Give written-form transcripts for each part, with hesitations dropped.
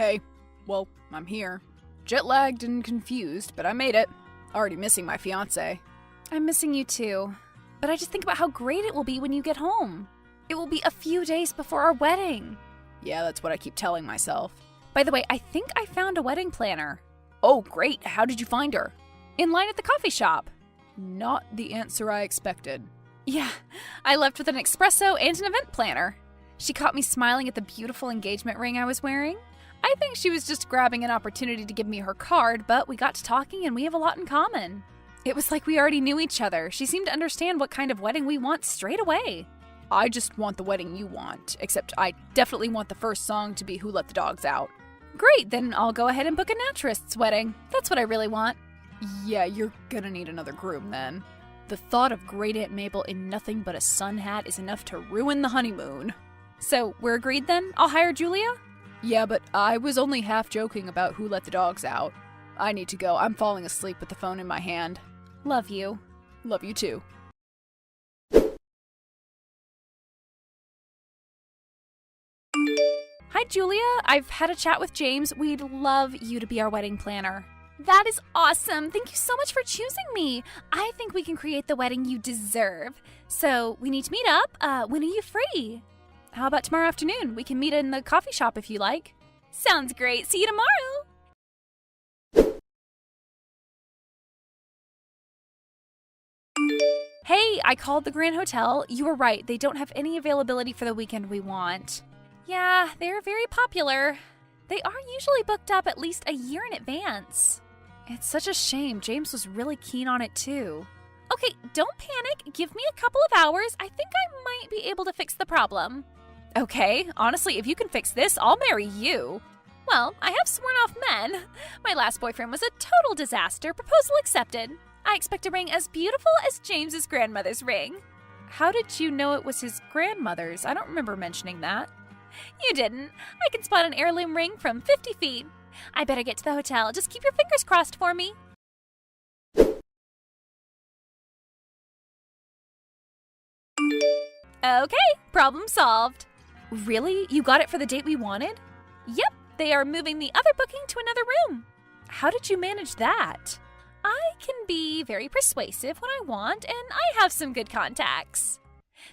Hey, well, I'm here. Jet-lagged and confused, but I made it. Already missing my fiancé. I'm missing you too. But I just think about how great it will be when you get home. It will be a few days before our wedding. Yeah, that's what I keep telling myself. By the way, I think I found a wedding planner. Oh, great. How did you find her? In line at the coffee shop. Not the answer I expected. Yeah, I left with an espresso and an event planner. She caught me smiling at the beautiful engagement ring I was wearing. I think she was just grabbing an opportunity to give me her card, but we got to talking and we have a lot in common. It was like we already knew each other. She seemed to understand what kind of wedding we want straight away. I just want the wedding you want, except I definitely want the first song to be Who Let the Dogs Out. Great, then I'll go ahead and book a naturist's wedding. That's what I really want. Yeah, you're gonna need another groom then. The thought of Great Aunt Mabel in nothing but a sun hat is enough to ruin the honeymoon. So, we're agreed then? I'll hire Julia? Yeah, but I was only half joking about Who Let the Dogs Out. I need to go. I'm falling asleep with the phone in my hand. Love you. Love you too. Hi, Julia. I've had a chat with James. We'd love you to be our wedding planner. That is awesome. Thank you so much for choosing me. I think we can create the wedding you deserve. So we need to meet up. When are you free? How about tomorrow afternoon? We can meet in the coffee shop if you like. Sounds great. See you tomorrow. Hey, I called the Grand Hotel. You were right. They don't have any availability for the weekend we want. Yeah, they're very popular. They are usually booked up at least a year in advance. It's such a shame. James was really keen on it too. Okay, don't panic. Give me a couple of hours. I think I might be able to fix the problem. Okay, honestly, if you can fix this, I'll marry you. Well, I have sworn off men. My last boyfriend was a total disaster. Proposal accepted. I expect a ring as beautiful as James's grandmother's ring. How did you know it was his grandmother's? I don't remember mentioning that. You didn't. I can spot an heirloom ring from 50 feet. I better get to the hotel. Just keep your fingers crossed for me. Okay, problem solved. Really? You got it for the date we wanted? Yep, they are moving the other booking to another room. How did you manage that? I can be very persuasive when I want, and I have some good contacts.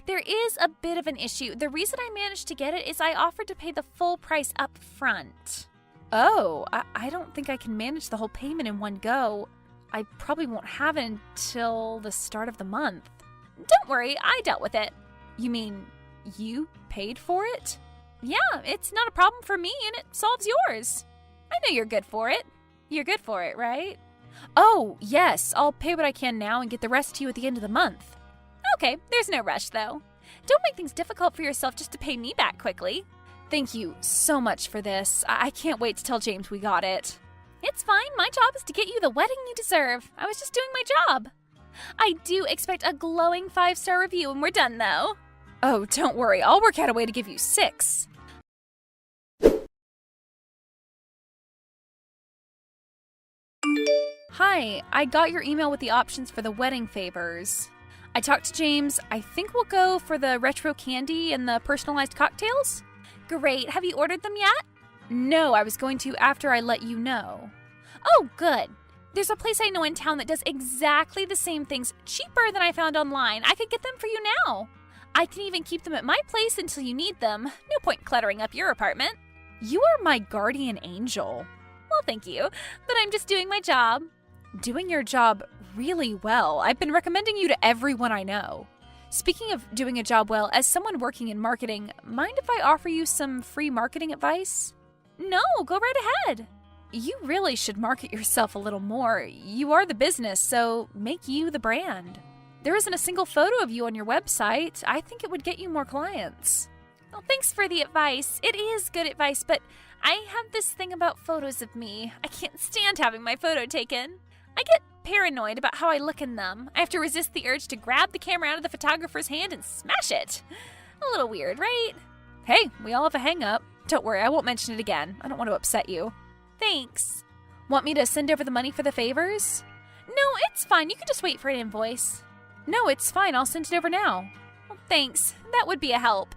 There is a bit of an issue. The reason I managed to get it is I offered to pay the full price up front. Oh, I don't think I can manage the whole payment in one go. I probably won't have it until the start of the month. Don't worry, I dealt with it. You mean you paid for it? Yeah, it's not a problem for me and it solves yours. I know you're good for it. You're good for it, right? Oh, yes, I'll pay what I can now and get the rest to you at the end of the month. Okay, there's no rush though. Don't make things difficult for yourself just to pay me back quickly. Thank you so much for this. I can't wait to tell James we got it. It's fine. My job is to get you the wedding you deserve. I was just doing my job. I do expect a glowing 5-star review when we're done though. Oh, don't worry. I'll work out a way to give you 6. Hi, I got your email with the options for the wedding favors. I talked to James. I think we'll go for the retro candy and the personalized cocktails. Great. Have you ordered them yet? No, I was going to after I let you know. Oh, good. There's a place I know in town that does exactly the same things cheaper than I found online. I could get them for you now. I can even keep them at my place until you need them. No point cluttering up your apartment. You are my guardian angel. Well, thank you, but I'm just doing my job. Doing your job really well. I've been recommending you to everyone I know. Speaking of doing a job well, as someone working in marketing, mind if I offer you some free marketing advice? No, go right ahead. You really should market yourself a little more. You are the business, so make you the brand. There isn't a single photo of you on your website. I think it would get you more clients. Well, thanks for the advice. It is good advice, but I have this thing about photos of me. I can't stand having my photo taken. I get paranoid about how I look in them. I have to resist the urge to grab the camera out of the photographer's hand and smash it. A little weird, right? Hey, we all have a hang-up. Don't worry, I won't mention it again. I don't want to upset you. Thanks. Want me to send over the money for the favors? No, it's fine. You can just wait for an invoice. No, it's fine. I'll send it over now. Well, thanks. That would be a help.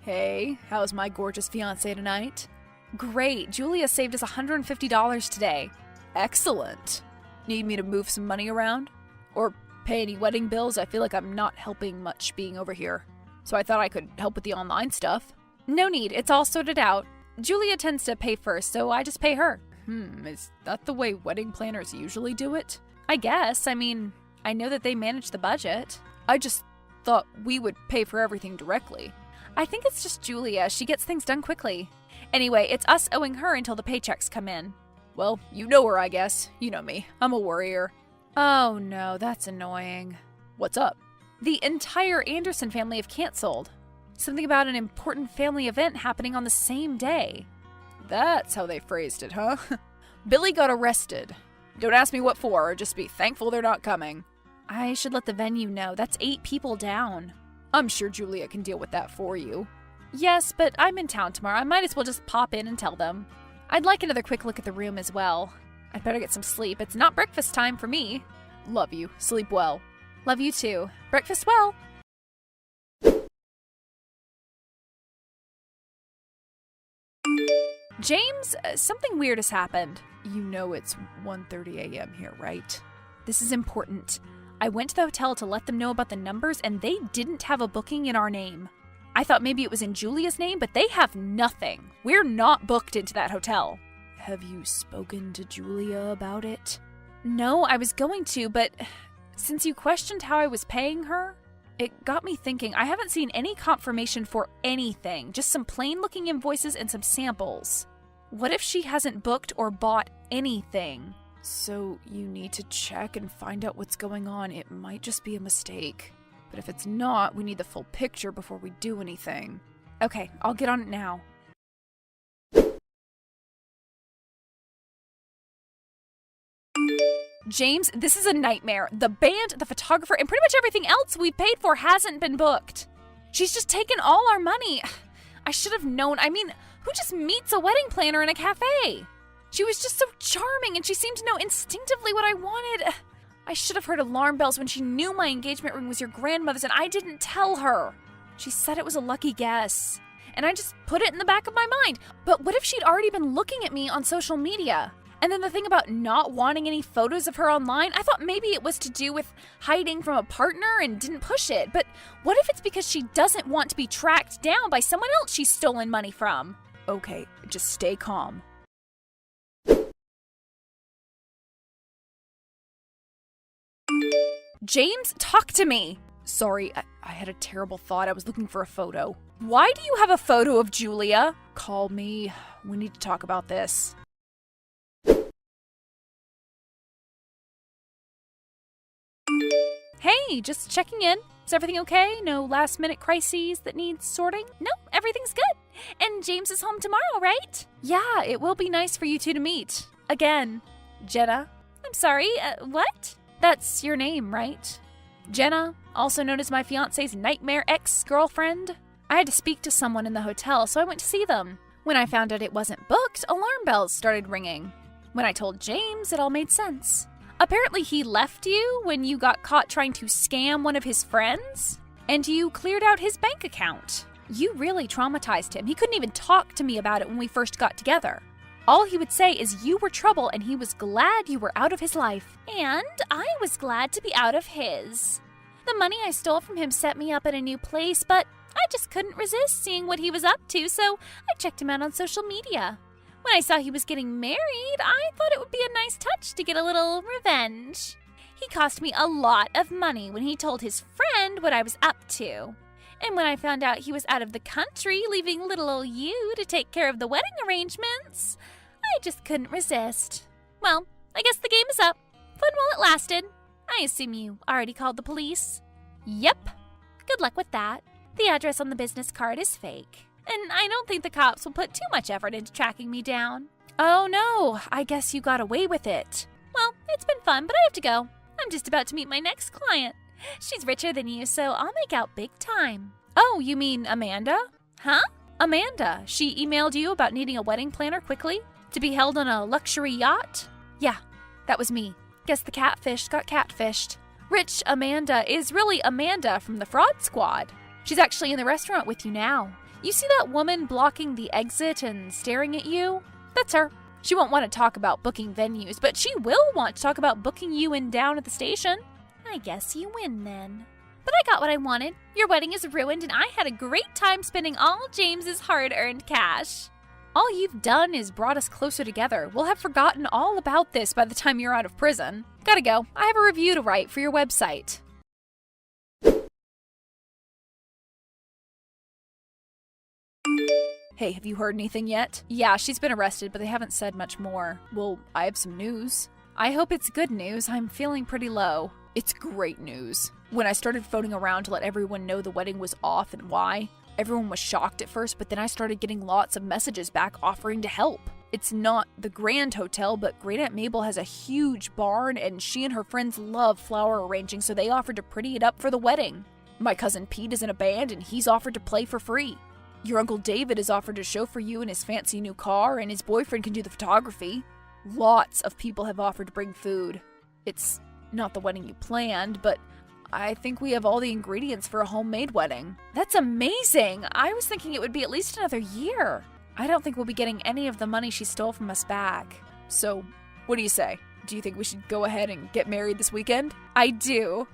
Hey, how's my gorgeous fiancé tonight? Great, Julia saved us $150 today. Excellent. Need me to move some money around? Or pay any wedding bills? I feel like I'm not helping much being over here. So I thought I could help with the online stuff. No need, it's all sorted out. Julia tends to pay first, so I just pay her. Is that the way wedding planners usually do it? I guess. I mean, I know that they manage the budget. I just thought we would pay for everything directly. I think it's just Julia. She gets things done quickly. Anyway, it's us owing her until the paychecks come in. Well, you know her, I guess. You know me. I'm a worrier. Oh no, that's annoying. What's up? The entire Anderson family have canceled. Something about an important family event happening on the same day. That's how they phrased it, huh? Billy got arrested. Don't ask me what for, just be thankful they're not coming. I should let the venue know. That's 8 people down. I'm sure Julia can deal with that for you. Yes, but I'm in town tomorrow. I might as well just pop in and tell them. I'd like another quick look at the room as well. I'd better get some sleep. It's not breakfast time for me. Love you. Sleep well. Love you too. Breakfast well. James, something weird has happened. You know it's 1:30 a.m. here, right? This is important. I went to the hotel to let them know about the numbers, and they didn't have a booking in our name. I thought maybe it was in Julia's name, but they have nothing. We're not booked into that hotel. Have you spoken to Julia about it? No, I was going to, but since you questioned how I was paying her, it got me thinking. I haven't seen any confirmation for anything, just some plain-looking invoices and some samples. What if she hasn't booked or bought anything? So you need to check and find out what's going on. It might just be a mistake. But if it's not, we need the full picture before we do anything. Okay, I'll get on it now. James, this is a nightmare. The band, the photographer, and pretty much everything else we've paid for hasn't been booked. She's just taken all our money. I should have known. I mean, who just meets a wedding planner in a cafe? She was just so charming, and she seemed to know instinctively what I wanted. I should have heard alarm bells when she knew my engagement ring was your grandmother's, and I didn't tell her. She said it was a lucky guess, and I just put it in the back of my mind. But what if she'd already been looking at me on social media? And then the thing about not wanting any photos of her online, I thought maybe it was to do with hiding from a partner and didn't push it. But what if it's because she doesn't want to be tracked down by someone else she's stolen money from? Okay, just stay calm. James, talk to me. Sorry, I had a terrible thought. I was looking for a photo. Why do you have a photo of Julia? Call me. We need to talk about this. Hey, just checking in. Is everything okay? No last-minute crises that need sorting? No, everything's good. And James is home tomorrow, right? Yeah, it will be nice for you two to meet. Again. Jenna. I'm sorry, what? That's your name, right? Jenna, also known as my fiancé's nightmare ex-girlfriend. I had to speak to someone in the hotel, so I went to see them. When I found out it wasn't booked, alarm bells started ringing. When I told James, it all made sense. Apparently he left you when you got caught trying to scam one of his friends, and you cleared out his bank account. You really traumatized him. He couldn't even talk to me about it when we first got together. All he would say is you were trouble and he was glad you were out of his life. And I was glad to be out of his. The money I stole from him set me up at a new place, but I just couldn't resist seeing what he was up to, so I checked him out on social media. When I saw he was getting married, I thought it would be a nice touch to get a little revenge. He cost me a lot of money when he told his friend what I was up to. And when I found out he was out of the country, leaving little old you to take care of the wedding arrangements, I just couldn't resist. Well, I guess the game is up. Fun while it lasted. I assume you already called the police? Yep. Good luck with that. The address on the business card is fake. And I don't think the cops will put too much effort into tracking me down. Oh no, I guess you got away with it. Well, it's been fun, but I have to go. I'm just about to meet my next client. She's richer than you, so I'll make out big time. Oh, you mean Amanda? Huh? Amanda. She emailed you about needing a wedding planner quickly to be held on a luxury yacht? Yeah, that was me. Guess the catfish got catfished. Rich Amanda is really Amanda from the Fraud Squad. She's actually in the restaurant with you now. You see that woman blocking the exit and staring at you? That's her. She won't want to talk about booking venues, but she will want to talk about booking you in down at the station. I guess you win then. But I got what I wanted. Your wedding is ruined and I had a great time spending all James's hard-earned cash. All you've done is brought us closer together. We'll have forgotten all about this by the time you're out of prison. Gotta go. I have a review to write for your website. Hey, have you heard anything yet? Yeah, she's been arrested, but they haven't said much more. Well, I have some news. I hope it's good news. I'm feeling pretty low. It's great news. When I started phoning around to let everyone know the wedding was off and why, everyone was shocked at first, but then I started getting lots of messages back offering to help. It's not the Grand Hotel, but Great Aunt Mabel has a huge barn, and she and her friends love flower arranging, so they offered to pretty it up for the wedding. My cousin Pete is in a band, and he's offered to play for free. Your Uncle David has offered to chauffeur you in his fancy new car, and his boyfriend can do the photography. Lots of people have offered to bring food. It's not the wedding you planned, but I think we have all the ingredients for a homemade wedding. That's amazing! I was thinking it would be at least another year. I don't think we'll be getting any of the money she stole from us back. So, what do you say? Do you think we should go ahead and get married this weekend? I do.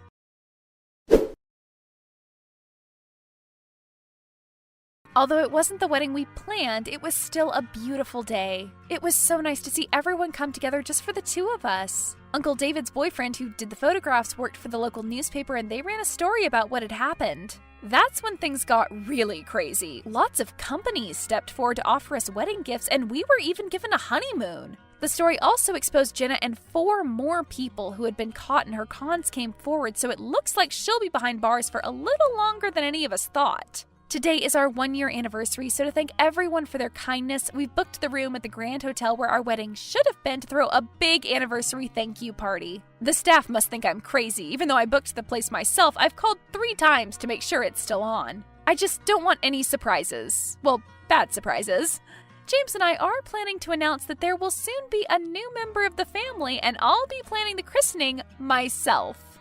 Although it wasn't the wedding we planned, it was still a beautiful day. It was so nice to see everyone come together just for the two of us. Uncle David's boyfriend, who did the photographs, worked for the local newspaper and they ran a story about what had happened. That's when things got really crazy. Lots of companies stepped forward to offer us wedding gifts, and we were even given a honeymoon. The story also exposed Jenna, and 4 more people who had been caught in her cons came forward, so it looks like she'll be behind bars for a little longer than any of us thought. Today is our 1-year anniversary, so to thank everyone for their kindness, we've booked the room at the Grand Hotel where our wedding should have been to throw a big anniversary thank you party. The staff must think I'm crazy. Even though I booked the place myself, I've called 3 times to make sure it's still on. I just don't want any surprises. Well, bad surprises. James and I are planning to announce that there will soon be a new member of the family, and I'll be planning the christening myself.